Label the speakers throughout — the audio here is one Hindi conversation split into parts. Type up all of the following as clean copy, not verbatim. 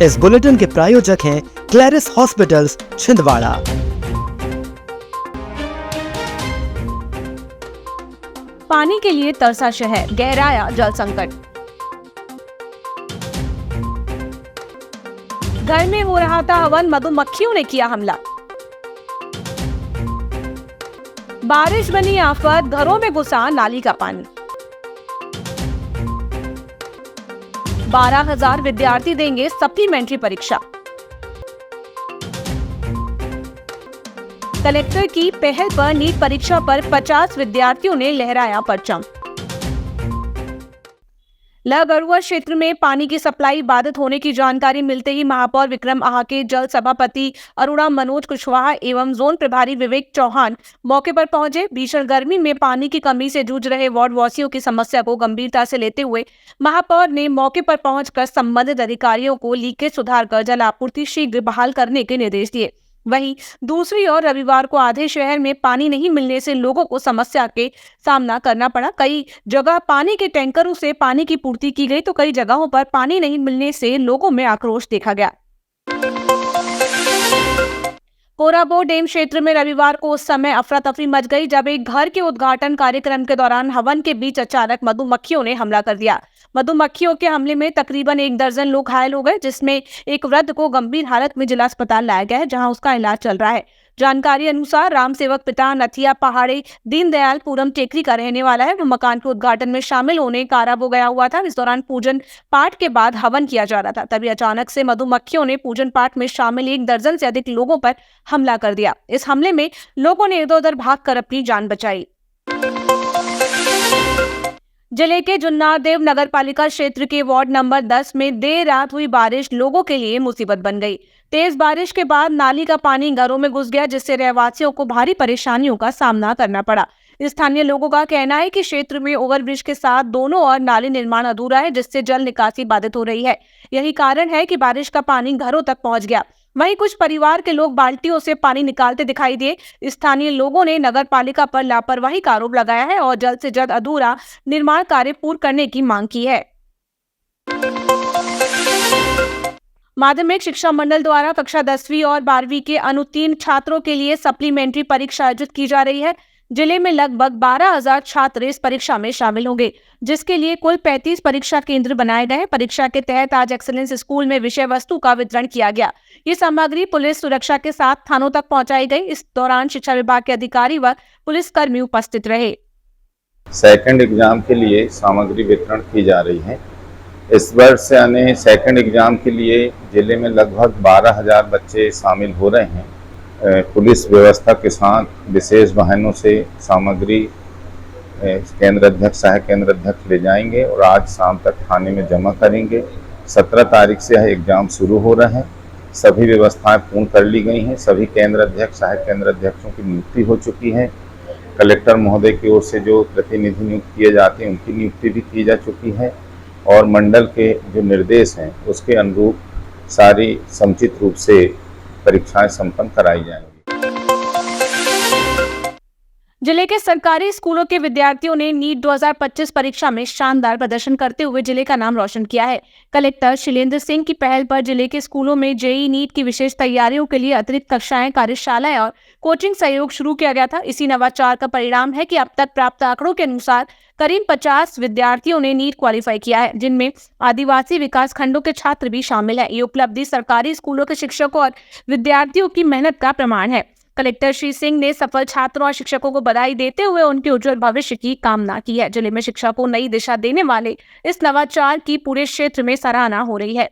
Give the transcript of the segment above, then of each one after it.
Speaker 1: इस बुलेटिन के प्रायोजक हैं क्लैरिस हॉस्पिटल्स छिंदवाड़ा।
Speaker 2: पानी के लिए तरसा शहर, गहराया जल संकट। घर में हो रहा था हवन, मधुमक्खियों ने किया हमला। बारिश बनी आफत, घरों में घुसा नाली का पानी। 12,000 विद्यार्थी देंगे सप्लीमेंट्री परीक्षा। कलेक्टर की पहल पर नीट परीक्षा पर 50 विद्यार्थियों ने लहराया परचम। लहगरुआ क्षेत्र में पानी की सप्लाई बाधित होने की जानकारी मिलते ही महापौर विक्रम आहाके, जल सभापति अरुणा मनोज कुशवाहा एवं जोन प्रभारी विवेक चौहान मौके पर पहुंचे। भीषण गर्मी में पानी की कमी से जूझ रहे वार्ड वासियों की समस्या को गंभीरता से लेते हुए महापौर ने मौके पर पहुंचकर संबंधित अधिकारियों को लीकेज सुधार कर जल आपूर्ति शीघ्र बहाल करने के निर्देश दिए। वहीं दूसरी ओर रविवार को आधे शहर में पानी नहीं मिलने से लोगों को समस्या के सामना करना पड़ा। कई जगह पानी के टैंकरों से पानी की पूर्ति की गई तो कई जगहों पर पानी नहीं मिलने से लोगों में आक्रोश देखा गया। कोराबो डैम क्षेत्र में रविवार को उस समय अफरा तफरी मच गई जब एक घर के उद्घाटन कार्यक्रम के दौरान हवन के बीच अचानक मधुमक्खियों ने हमला कर दिया। मधुमक्खियों के हमले में तकरीबन 1 दर्जन लोग घायल हो गए, जिसमें एक वृद्ध को गंभीर हालत में जिला अस्पताल लाया गया है, जहां उसका इलाज चल रहा है। जानकारी अनुसार राम सेवक पिता नथिया पहाड़ी दीनदयालपुरम टेकरी का रहने वाला है। वो मकान के उद्घाटन में शामिल होने काराबो गया हुआ था। इस दौरान पूजन पाठ के बाद हवन किया जा रहा था, तभी अचानक से मधुमक्खियों ने पूजन पाठ में शामिल 1 दर्जन से अधिक लोगों पर हमला कर दिया। इस हमले में लोगों ने इधर-उधर भागकर अपनी जान बचाई। जिले के जुन्नारदेव नगर पालिका क्षेत्र के वार्ड नंबर 10 में देर रात हुई बारिश लोगों के लिए मुसीबत बन गई। तेज बारिश के बाद नाली का पानी घरों में घुस गया, जिससे रहवासियों को भारी परेशानियों का सामना करना पड़ा। स्थानीय लोगों का कहना है कि क्षेत्र में ओवरब्रिज के साथ दोनों ओर नाली निर्माण अधूरा है, जिससे जल निकासी बाधित हो रही है। यही कारण है कि बारिश का पानी घरों तक पहुंच गया। वहीं कुछ परिवार के लोग बाल्टियों से पानी निकालते दिखाई दिए। स्थानीय लोगों ने नगर पालिका पर लापरवाही का आरोप लगाया है और जल्द से जल्द अधूरा निर्माण कार्य पूर्ण करने की मांग की है। माध्यमिक शिक्षा मंडल द्वारा कक्षा 10वीं और 12वीं के अनुत्तीर्ण छात्रों के लिए सप्लीमेंट्री परीक्षा आयोजित की जा रही है। जिले में लगभग 12,000 छात्र इस परीक्षा में शामिल होंगे, जिसके लिए कुल 35 परीक्षा केंद्र बनाए गए। परीक्षा के तहत आज एक्सीलेंस स्कूल में विषय वस्तु का वितरण किया गया। ये सामग्री पुलिस सुरक्षा के साथ थानों तक पहुंचाई गई। इस दौरान शिक्षा विभाग के अधिकारी व पुलिसकर्मी उपस्थित रहे।
Speaker 3: सेकंड एग्जाम के लिए सामग्री वितरण की जा रही है। इस वर्ष यानी सेकंड एग्जाम के लिए जिले में लगभग 12,000 बच्चे शामिल हो रहे हैं। पुलिस व्यवस्था के साथ विशेष वाहनों से सामग्री केंद्र अध्यक्ष, सहायक केंद्र अध्यक्ष ले जाएंगे और आज शाम तक थाने में जमा करेंगे। 17 तारीख से यह एग्जाम शुरू हो रहा है। सभी व्यवस्थाएं पूर्ण कर ली गई हैं। सभी केंद्र अध्यक्ष, सहायक केंद्र अध्यक्षों की नियुक्ति हो चुकी है। कलेक्टर महोदय की ओर से जो प्रतिनिधि नियुक्त किए जाते हैं उनकी नियुक्ति भी की जा चुकी है और मंडल के जो निर्देश हैं उसके अनुरूप सारी समुचित रूप से परीक्षाएं संपन्न कराई जाएंगी।
Speaker 2: जिले के सरकारी स्कूलों के विद्यार्थियों ने नीट 2025 परीक्षा में शानदार प्रदर्शन करते हुए जिले का नाम रोशन किया है। कलेक्टर शैलेंद्र सिंह की पहल पर जिले के स्कूलों में जेईई नीट की विशेष तैयारियों के लिए अतिरिक्त कक्षाएं, कार्यशालाएं और कोचिंग सहयोग शुरू किया गया था। इसी नवाचार का परिणाम है कि अब तक प्राप्त आंकड़ों के अनुसार करीब 50 विद्यार्थियों ने नीट क्वालिफाई किया है, जिनमें आदिवासी विकास खंडों के छात्र भी शामिल है। ये उपलब्धि सरकारी स्कूलों के शिक्षकों और विद्यार्थियों की मेहनत का प्रमाण है। कलेक्टर श्री सिंह ने सफल छात्रों और शिक्षकों को बधाई देते हुए उनके उज्जवल भविष्य की कामना की है। जिले में शिक्षा को नई दिशा देने वाले इस नवाचार की पूरे क्षेत्र में सराहना हो रही है।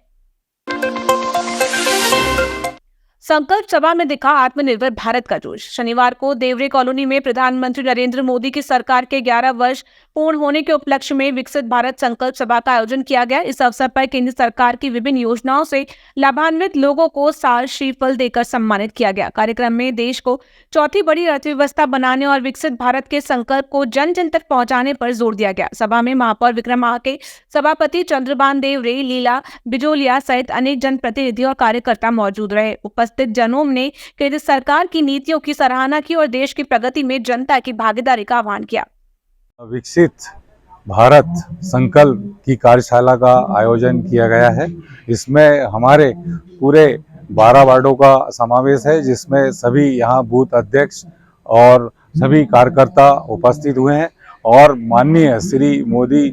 Speaker 2: संकल्प सभा में दिखा आत्मनिर्भर भारत का जोश। शनिवार को देवरे कॉलोनी में प्रधानमंत्री नरेंद्र मोदी की सरकार के 11 वर्ष पूर्ण होने के उपलक्ष्य में विकसित भारत संकल्प सभा का आयोजन किया गया। इस अवसर पर केंद्र सरकार की विभिन्न योजनाओं से लाभान्वित लोगों को साल श्रीफल देकर सम्मानित किया गया। कार्यक्रम में देश को चौथी बड़ी अर्थव्यवस्था बनाने और विकसित भारत के संकल्प को जन जन तक पहुंचाने पर जोर दिया गया। सभा में महापौर विक्रम आहाके, सभापति चंद्रभान देवरे, लीला बिजोलिया सहित अनेक जनप्रतिनिधि और कार्यकर्ता मौजूद रहे। उपस्थित जनों ने केंद्र सरकार की नीतियों की सराहना की और देश की प्रगति में जनता की भागीदारी का आह्वान किया।
Speaker 4: विकसित भारत संकल्प की कार्यशाला का आयोजन किया गया है। इसमें हमारे पूरे 12 वार्डों का समावेश है, जिसमें सभी यहाँ बूथ अध्यक्ष और सभी कार्यकर्ता उपस्थित हुए हैं और माननीय श्री मोदी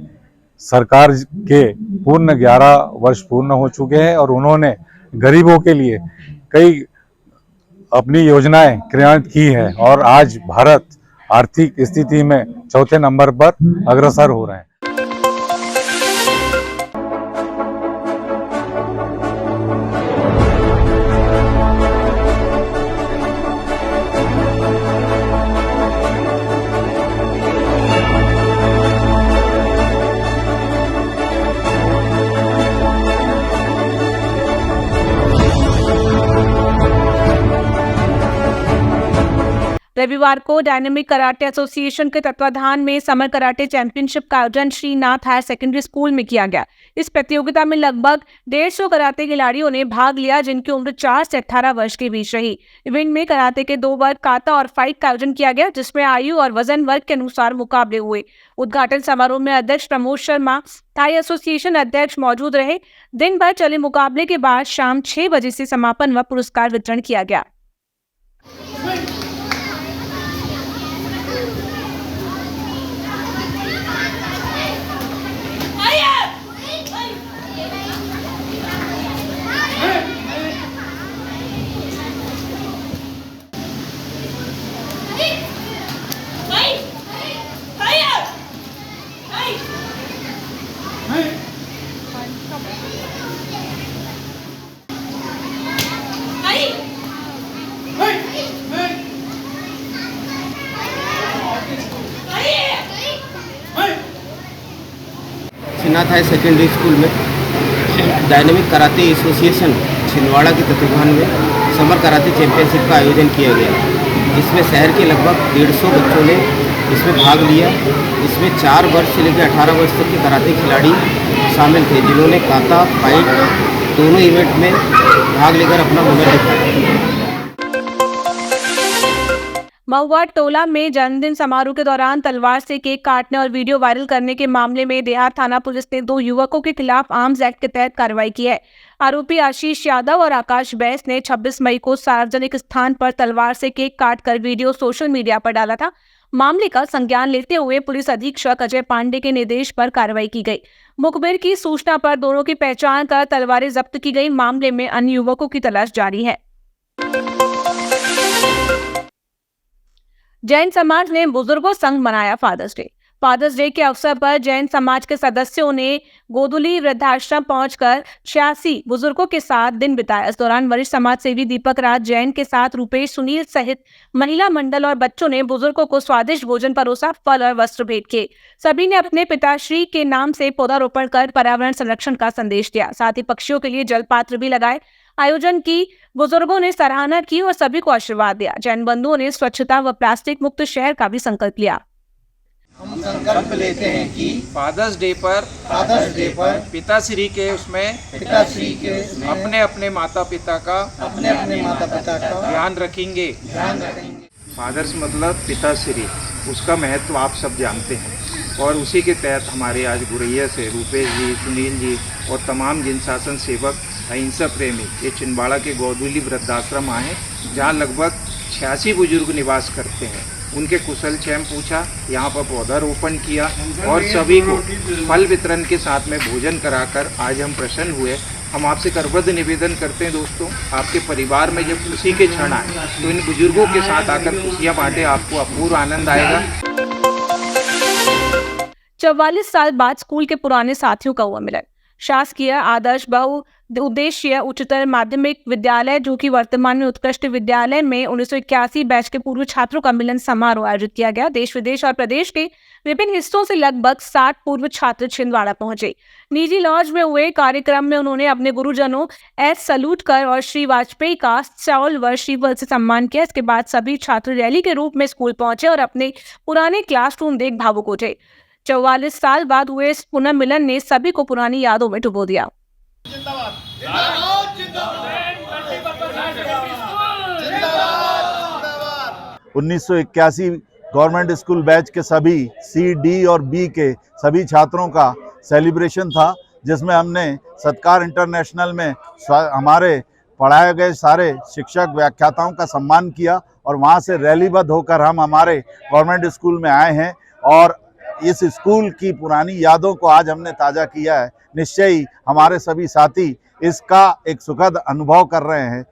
Speaker 4: सरकार के पूर्ण 11 वर्ष पूर्ण हो चुके हैं और उन्होंने गरीबों के लिए कई अपनी योजनाएं क्रियान्वित की हैं और आज भारत आर्थिक स्थिति में चौथे नंबर पर अग्रसर हो रहे हैं।
Speaker 2: रविवार को डायनेमिक कराटे एसोसिएशन के तत्वाधान में समर कराटे चैंपियनशिप का आयोजन श्रीनाथ हायर सेकेंडरी स्कूल में किया गया। इस प्रतियोगिता में लगभग 150 कराटे खिलाड़ियों ने भाग लिया, जिनकी उम्र 4 से 18 वर्ष के बीच रही। इवेंट में कराटे के 2 वर्ग काता और फाइट का आयोजन किया गया, जिसमें आयु और वजन वर्ग के अनुसार मुकाबले हुए। उद्घाटन समारोह में अध्यक्ष प्रमोद शर्मा, थाई एसोसिएशन अध्यक्ष मौजूद रहे। दिन भर चले मुकाबले के बाद शाम 6 बजे से समापन व पुरस्कार वितरण किया गया।
Speaker 5: श्रीनाथ हाई सेकेंडरी स्कूल में डायनेमिक कराटे एसोसिएशन छिंदवाड़ा के तत्वाधान में समर कराटे चैंपियनशिप का आयोजन किया गया, जिसमें शहर के लगभग 150 बच्चों ने इसमें भाग लिया। इसमें 4 वर्ष से लेकर 18 वर्ष तक के कराटे खिलाड़ी शामिल थे, जिन्होंने काता फाइट दोनों इवेंट में भाग लेकर अपना हुनर दिखाया।
Speaker 2: महुआ टोला में जन्मदिन समारोह के दौरान तलवार से केक काटने और वीडियो वायरल करने के मामले में देहात थाना पुलिस ने 2 युवकों के खिलाफ आर्म्स एक्ट के तहत कार्रवाई की है। आरोपी आशीष यादव और आकाश बैस ने 26 मई को सार्वजनिक स्थान पर तलवार से केक काटकर वीडियो सोशल मीडिया पर डाला था। मामले का संज्ञान लेते हुए पुलिस अधीक्षक अजय पांडे के निर्देश पर कार्रवाई की गई। मुखबिर की सूचना पर दोनों की पहचान कर तलवारें जब्त की गई। मामले में अन्य युवकों की तलाश जारी है। जैन समाज ने बुजुर्गों संग मनाया फादर्स डे। फादर्स डे के अवसर पर जैन समाज के सदस्यों ने गोदुली वृद्धाश्रम पहुंचकर 86 बुजुर्गों के साथ दिन बिताया। इस दौरान वरिष्ठ समाज सेवी दीपक राज जैन के साथ रूपेश सुनील सहित महिला मंडल और बच्चों ने बुजुर्गों को स्वादिष्ट भोजन परोसा, फल और वस्त्र भेंट किए। सभी ने अपने पिताश्री के नाम से पौधारोपण कर पर्यावरण संरक्षण का संदेश दिया। साथ ही पक्षियों के लिए जल पात्र भी लगाए। आयोजन की बुजुर्गों ने सराहना की और सभी को आशीर्वाद दिया। जैन बंधुओं ने स्वच्छता व प्लास्टिक मुक्त शहर का भी संकल्प लिया।
Speaker 6: हम संकल्प लेते हैं कि
Speaker 7: फादर्स डे पर पिताश्री के अपने अपने माता पिता का ध्यान रखेंगे। फादर्स मतलब पिताश्री, उसका महत्व आप सब जानते हैं और उसी के तहत हमारे आज गुरैया से रूपेश जी, सुनील जी और तमाम जिन शासन सेवक अहिंसा प्रेमी ये छिंदवाड़ा के गोदुली वृद्धाश्रम आए, जहाँ लगभग 86 बुजुर्ग निवास करते हैं। उनके कुशल क्षेम पूछा, यहाँ पर पौधारोपण किया और सभी को फल वितरण के साथ में भोजन कराकर आज हम प्रसन्न हुए। हम आपसे करबद्ध निवेदन करते हैं दोस्तों, आपके परिवार में जब खुशी के क्षण आए तो इन बुजुर्गों के साथ आकर खुशियाँ बांटे, आपको अपूर्व आनंद आएगा।
Speaker 2: 44 साल बाद स्कूल के पुराने साथियों का हुआ मिलन। शासकीय आदर्श बहुउद्देशीय उच्चतर माध्यमिक विद्यालय, जो कि वर्तमान में उत्कृष्ट विद्यालय में 1981 बैच के पूर्व छात्रों का मिलन समारोह आयोजित किया गया। देश विदेश और प्रदेश के विभिन्न हिस्सों से लगभग 60 पूर्व छात्र छिंदवाड़ा पहुंचे। निजी लॉज में हुए कार्यक्रम में उन्होंने अपने गुरुजनों एस सलूट कर और श्री वाजपेयी का चावल व श्रीफल से सम्मान किया। इसके बाद सभी छात्र रैली के रूप में स्कूल पहुंचे और अपने पुराने क्लासरूम देख भावुक उठे। 44 साल बाद हुए इस पुनर्मिलन ने सभी को पुरानी यादों में डुबो दिया।
Speaker 8: 1981 गवर्नमेंट स्कूल बैच के सभी सी, डी और बी के सभी छात्रों का सेलिब्रेशन था, जिसमें हमने सत्कार इंटरनेशनल में हमारे पढ़ाए गए सारे शिक्षक व्याख्याताओं का सम्मान किया और वहां से रैलीबद्ध होकर हम हमारे गवर्नमेंट स्कूल में आए हैं और इस स्कूल की पुरानी यादों को आज हमने ताज़ा किया है। निश्चय ही हमारे सभी साथी इसका एक सुखद अनुभव कर रहे हैं।